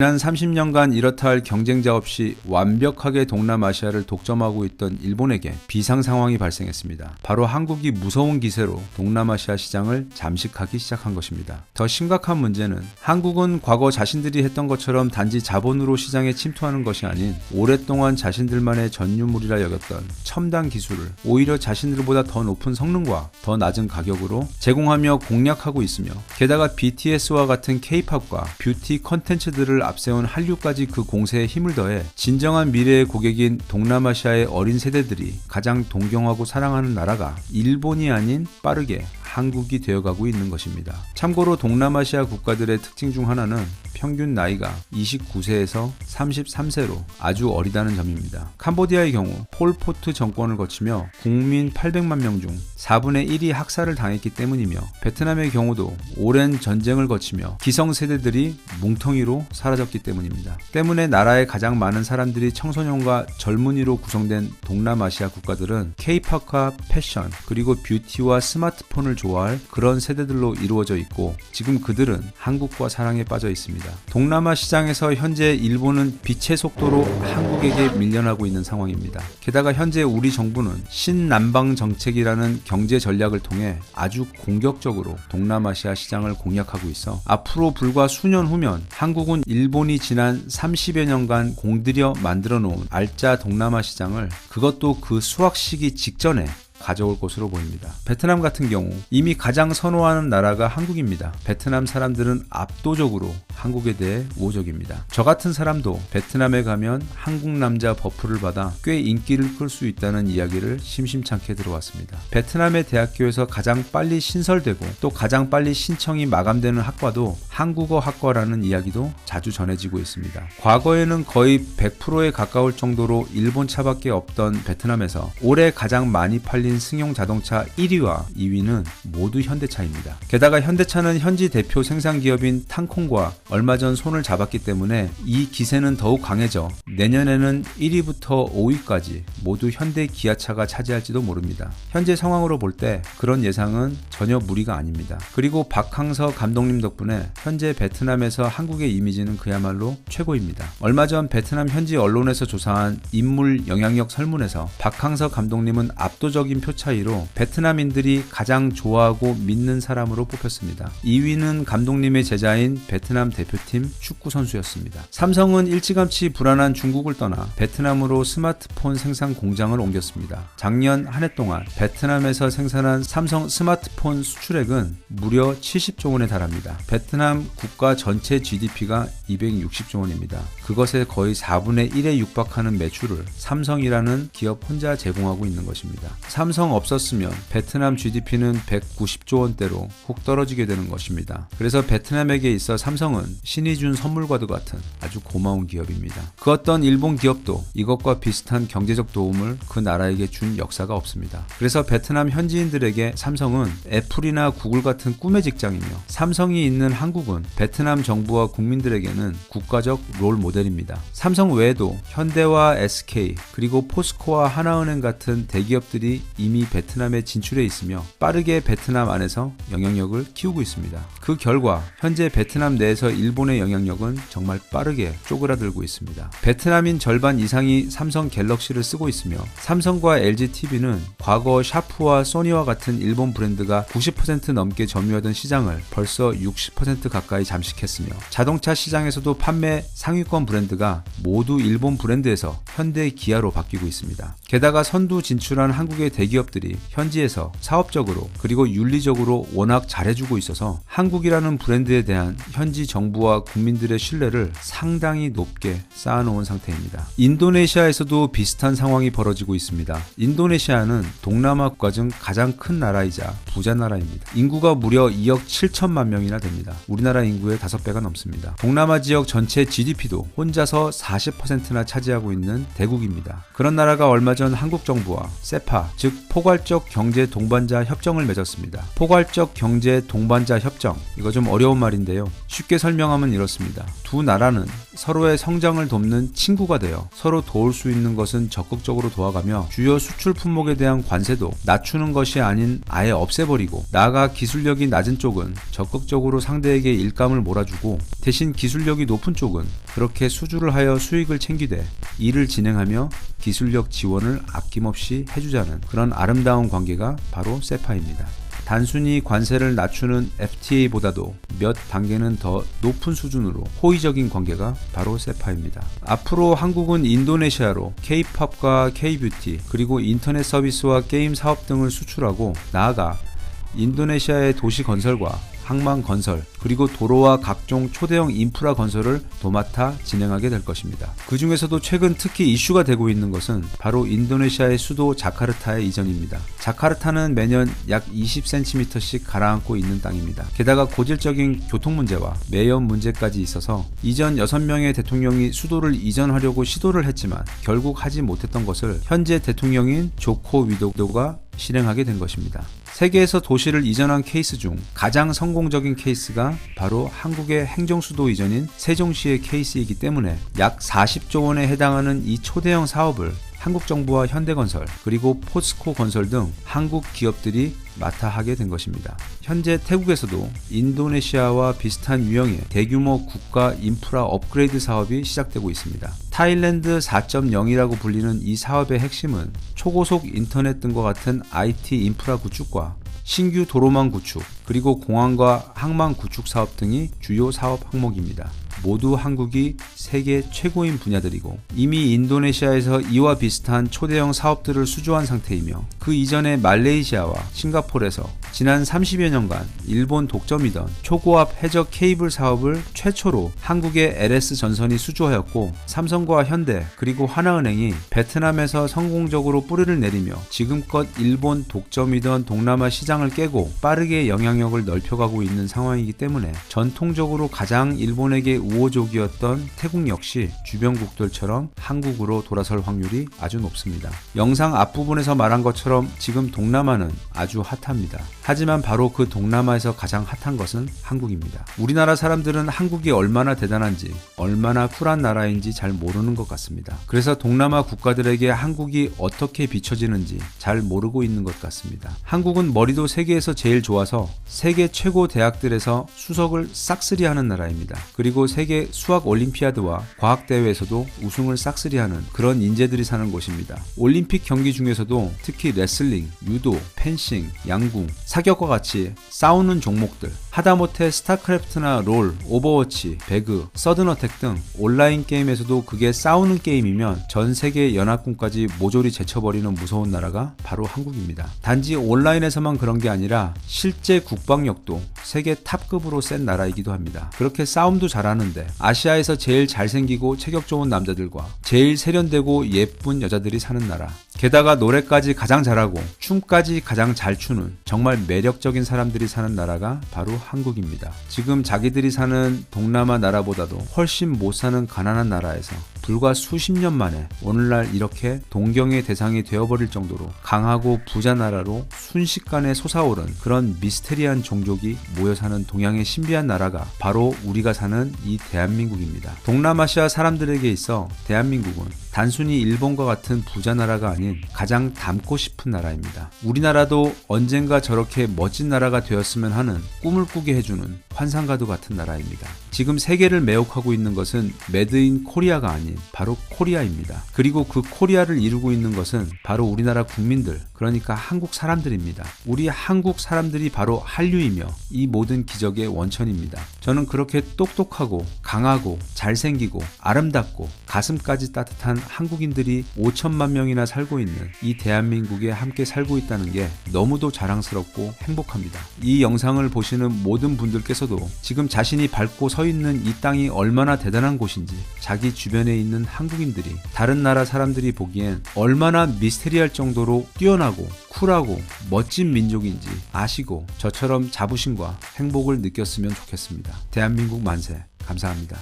지난 30년간 이렇다 할 경쟁자 없이 완벽하게 동남아시아를 독점하고 있던 일본에게 비상 상황이 발생했습니다. 바로 한국이 무서운 기세로 동남아시아 시장을 잠식하기 시작한 것입니다. 더 심각한 문제는 한국은 과거 자신들이 했던 것처럼 단지 자본으로 시장에 침투하는 것이 아닌 오랫동안 자신들만의 전유물이라 여겼던 첨단 기술을 오히려 자신들보다 더 높은 성능과 더 낮은 가격으로 제공하며 공략하고 있으며, 게다가 BTS와 같은 K-팝과 뷰티 컨텐츠들을 앞세운 한류까지 그 공세에 힘을 더해 진정한 미래의 고객인 동남아시아의 어린 세대들이 가장 동경하고 사랑하는 나라가 일본이 아닌 빠르게 한국이 되어가고 있는 것입니다. 참고로 동남아시아 국가들의 특징 중 하나는 평균 나이가 29세에서 33세로 아주 어리다는 점입니다. 캄보디아의 경우 폴포트 정권을 거치며 국민 800만 명 중 4분의 1이 학살을 당했기 때문이며, 베트남의 경우도 오랜 전쟁을 거치며 기성세대들이 뭉텅이로 사라졌기 때문입니다. 때문에 나라에 가장 많은 사람들이 청소년과 젊은이로 구성된 동남아시아 국가들은 K-팝과 패션, 그리고 뷰티와 스마트폰을 좋아할 그런 세대들로 이루어져 있고, 지금 그들은 한국과 사랑에 빠져 있습니다. 동남아 시장에서 현재 일본은 빛의 속도로 한국에게 밀려나고 있는 상황입니다. 게다가 현재 우리 정부는 신남방 정책이라는 경제 전략을 통해 아주 공격적으로 동남아시아 시장을 공략하고 있어 앞으로 불과 수년 후면 한국은 일본이 지난 30여 년간 공들여 만들어 놓은 알짜 동남아 시장을, 그것도 그 수확 시기 직전에 가져올 것으로 보입니다. 베트남 같은 경우 이미 가장 선호하는 나라가 한국입니다. 베트남 사람들은 압도적으로 한국에 대해 우호적입니다. 저 같은 사람도 베트남에 가면 한국 남자 버프를 받아 꽤 인기를 끌 수 있다는 이야기를 심심찮게 들어왔습니다. 베트남의 대학교에서 가장 빨리 신설되고 또 가장 빨리 신청이 마감되는 학과도 한국어 학과라는 이야기도 자주 전해지고 있습니다. 과거에는 거의 100%에 가까울 정도로 일본 차밖에 없던 베트남에서 올해 가장 많이 팔린 승용 자동차 1위와 2위는 모두 현대차입니다. 게다가 현대차는 현지 대표 생산 기업인 탕콩과 얼마 전 손을 잡았기 때문에 이 기세는 더욱 강해져 내년에는 1위부터 5위까지 모두 현대 기아차가 차지할지도 모릅니다. 현재 상황으로 볼 때 그런 예상은 전혀 무리가 아닙니다. 그리고 박항서 감독님 덕분에 현재 베트남에서 한국의 이미지는 그야말로 최고입니다. 얼마 전 베트남 현지 언론에서 조사한 인물 영향력 설문에서 박항서 감독님은 압도적인 표 차이로 베트남인들이 가장 좋아하고 믿는 사람으로 뽑혔습니다. 2위는 감독님의 제자인 베트남 대표팀 축구 선수였습니다. 삼성은 일찌감치 불안한 중국을 떠나 베트남으로 스마트폰 생산 공장을 옮겼습니다. 작년 한 해 동안 베트남에서 생산한 삼성 스마트폰 수출액은 무려 70조 원에 달합니다. 베트남 국가 전체 GDP가 260조 원입니다. 그것의 거의 4분의 1에 육박하는 매출을 삼성이라는 기업 혼자 제공하고 있는 것입니다. 삼성 없었으면 베트남 GDP는 190조 원대로 훅 떨어지게 되는 것입니다. 그래서 베트남에게 있어 삼성은 신이 준 선물과도 같은 아주 고마운 기업입니다. 그 어떤 일본 기업도 이것과 비슷한 경제적 도움을 그 나라에게 준 역사가 없습니다. 그래서 베트남 현지인들에게 삼성은 애플이나 구글 같은 꿈의 직장이며, 삼성이 있는 한국은 베트남 정부와 국민들에게는 국가적 롤 모델입니다. 삼성 외에도 현대와 SK, 그리고 포스코와 하나은행 같은 대기업들이 이미 베트남에 진출해 있으며 빠르게 베트남 안에서 영향력을 키우고 있습니다. 그 결과 현재 베트남 내에서 일본의 영향력은 정말 빠르게 쪼그라들고 있습니다. 베트남인 절반 이상이 삼성 갤럭시를 쓰고 있으며, 삼성과 LGTV는 과거 샤프와 소니와 같은 일본 브랜드가 90% 넘게 점유하던 시장을 벌써 60% 가까이 잠식했으며, 자동차 시장에서도 판매 상위권 브랜드가 모두 일본 브랜드에서 현대 기아로 바뀌고 있습니다. 게다가 선두 진출한 한국의 대기업들이 현지에서 사업적으로 그리고 윤리적으로 워낙 잘해주고 있어서 한국이라는 브랜드에 대한 현지 정부와 국민들의 신뢰를 상당히 높게 쌓아놓은 상태입니다. 인도네시아에서도 비슷한 상황이 벌어지고 있습니다. 인도네시아는 동남아 국가 중 가장 큰 나라이자 부자 나라입니다. 인구가 무려 2억 7천만 명이나 됩니다. 우리나라 인구의 5배가 넘습니다. 동남아 지역 전체 GDP도 혼자서 40%나 차지하고 있는 대국입니다. 그런 나라가 얼마 전 한국 정부와 세파, 즉 포괄적 경제 동반자 협정을 맺었습니다. 포괄적 경제 동반자 협정, 이거 좀 어려운 말인데요. 쉽게 설명하면 이렇습니다. 두 나라는 서로의 성장을 돕는 친구가 되어 서로 도울 수 있는 것은 적극적으로 도와가며 주요 수출 품목에 대한 관세도 낮추는 것이 아닌 아예 없애버리고, 나아가 기술력이 낮은 쪽은 적극적으로 상대에게 일감을 몰아주고 대신 기술력이 높은 쪽은 그렇게 수주를 하여 수익을 챙기되 일을 진행하며 기술력 지원을 아낌없이 해주자는 그런 아름다운 관계가 바로 세파입니다. 단순히 관세를 낮추는 FTA보다도 몇 단계는 더 높은 수준으로 호의적인 관계가 바로 세파입니다. 앞으로 한국은 인도네시아로 K-팝과 K-뷰티 그리고 인터넷 서비스와 게임 사업 등을 수출하고, 나아가 인도네시아의 도시 건설과 항만 건설 그리고 도로와 각종 초대형 인프라 건설을 도맡아 진행하게 될 것입니다. 그 중에서도 최근 특히 이슈가 되고 있는 것은 바로 인도네시아의 수도 자카르타의 이전입니다. 자카르타는 매년 약 20cm씩 가라앉고 있는 땅입니다. 게다가 고질적인 교통 문제와 매연 문제까지 있어서 이전 6명의 대통령이 수도를 이전하려고 시도를 했지만 결국 하지 못했던 것을 현재 대통령인 조코 위도도가 실행하게 된 것입니다. 세계에서 도시를 이전한 케이스 중 가장 성공적인 케이스가 바로 한국의 행정수도 이전인 세종시의 케이스이기 때문에 약 40조 원에 해당하는 이 초대형 사업을 한국 정부와 현대건설 그리고 포스코 건설 등 한국 기업들이 맡아 하게 된 것입니다. 현재 태국에서도 인도네시아와 비슷한 유형의 대규모 국가 인프라 업그레이드 사업이 시작되고 있습니다. 타일랜드 4.0이라고 불리는 이 사업의 핵심은 초고속 인터넷 등과 같은 IT 인프라 구축과 신규 도로망 구축 그리고 공항과 항만 구축 사업 등이 주요 사업 항목입니다. 모두 한국이 세계 최고인 분야들이고 이미 인도네시아에서 이와 비슷한 초대형 사업들을 수주한 상태이며, 그 이전에 말레이시아와 싱가포르에서 지난 30여 년간 일본 독점이던 초고압 해적 케이블 사업을 최초로 한국의 LS전선이 수주하였고, 삼성과 현대 그리고 하나은행이 베트남에서 성공적으로 뿌리를 내리며 지금껏 일본 독점이던 동남아 시장을 깨고 빠르게 영향력을 넓혀가고 있는 상황이기 때문에 전통적으로 가장 일본에게 우호적이었던 태국 역시 주변국들처럼 한국으로 돌아설 확률이 아주 높습니다. 영상 앞부분에서 말한 것처럼 지금 동남아는 아주 핫합니다. 하지만 바로 그 동남아에서 가장 핫한 것은 한국입니다. 우리나라 사람들은 한국이 얼마나 대단한지, 얼마나 쿨한 나라인지 잘 모르는 것 같습니다. 그래서 동남아 국가들에게 한국이 어떻게 비춰지는지 잘 모르고 있는 것 같습니다. 한국은 머리도 세계에서 제일 좋아서 세계 최고 대학들에서 수석을 싹쓸이하는 나라입니다. 그리고 세계 수학 올림피아드와 과학대회에서도 우승을 싹쓸이하는 그런 인재들이 사는 곳입니다. 올림픽 경기 중에서도 특히 레슬링, 유도, 펜싱, 양궁, 사격과 같이 싸우는 종목들, 하다못해 스타크래프트나 롤, 오버워치, 배그, 서든어택 등 온라인 게임에서도 그게 싸우는 게임이면 전 세계 연합군까지 모조리 제쳐버리는 무서운 나라가 바로 한국입니다. 단지 온라인에서만 그런 게 아니라 실제 국방력도 세계 탑급으로 센 나라이기도 합니다. 그렇게 싸움도 잘하는데 아시아에서 제일 잘생기고 체격 좋은 남자들과 제일 세련되고 예쁜 여자들이 사는 나라, 게다가 노래까지 가장 잘하고 춤까지 가장 잘 추는 정말 매력적인 사람들이 사는 나라가 바로 한국입니다. 지금 자기들이 사는 동남아 나라보다도 훨씬 못 사는 가난한 나라에서 불과 수십 년 만에 오늘날 이렇게 동경의 대상이 되어버릴 정도로 강하고 부자 나라로 순식간에 솟아오른 그런 미스테리한 종족이 모여 사는 동양의 신비한 나라가 바로 우리가 사는 이 대한민국입니다. 동남아시아 사람들에게 있어 대한민국은 단순히 일본과 같은 부자 나라가 아닌 가장 닮고 싶은 나라입니다. 우리나라도 언젠가 저렇게 멋진 나라가 되었으면 하는 꿈을 꾸게 해주는 환상과도 같은 나라입니다. 지금 세계를 매혹하고 있는 것은 메드인 코리아가 아닌 바로 코리아입니다. 그리고 그 코리아를 이루고 있는 것은 바로 우리나라 국민들, 그러니까 한국 사람들입니다. 우리 한국 사람들이 바로 한류이며 이 모든 기적의 원천입니다. 저는 그렇게 똑똑하고 강하고 잘생기고 아름답고 가슴까지 따뜻한 한국인들이 5천만 명이나 살고 있는 이 대한민국에 함께 살고 있다는 게 너무도 자랑스럽고 행복합니다. 이 영상을 보시는 모든 분들께서도 지금 자신이 밟고 서 있는 이 땅이 얼마나 대단한 곳인지, 자기 주변에 있는 한국인들이 다른 나라 사람들이 보기엔 얼마나 미스테리할 정도로 뛰어나고 쿨하고 멋진 민족인지 아시고 저처럼 자부심과 행복을 느꼈으면 좋겠습니다. 대한민국 만세. 감사합니다.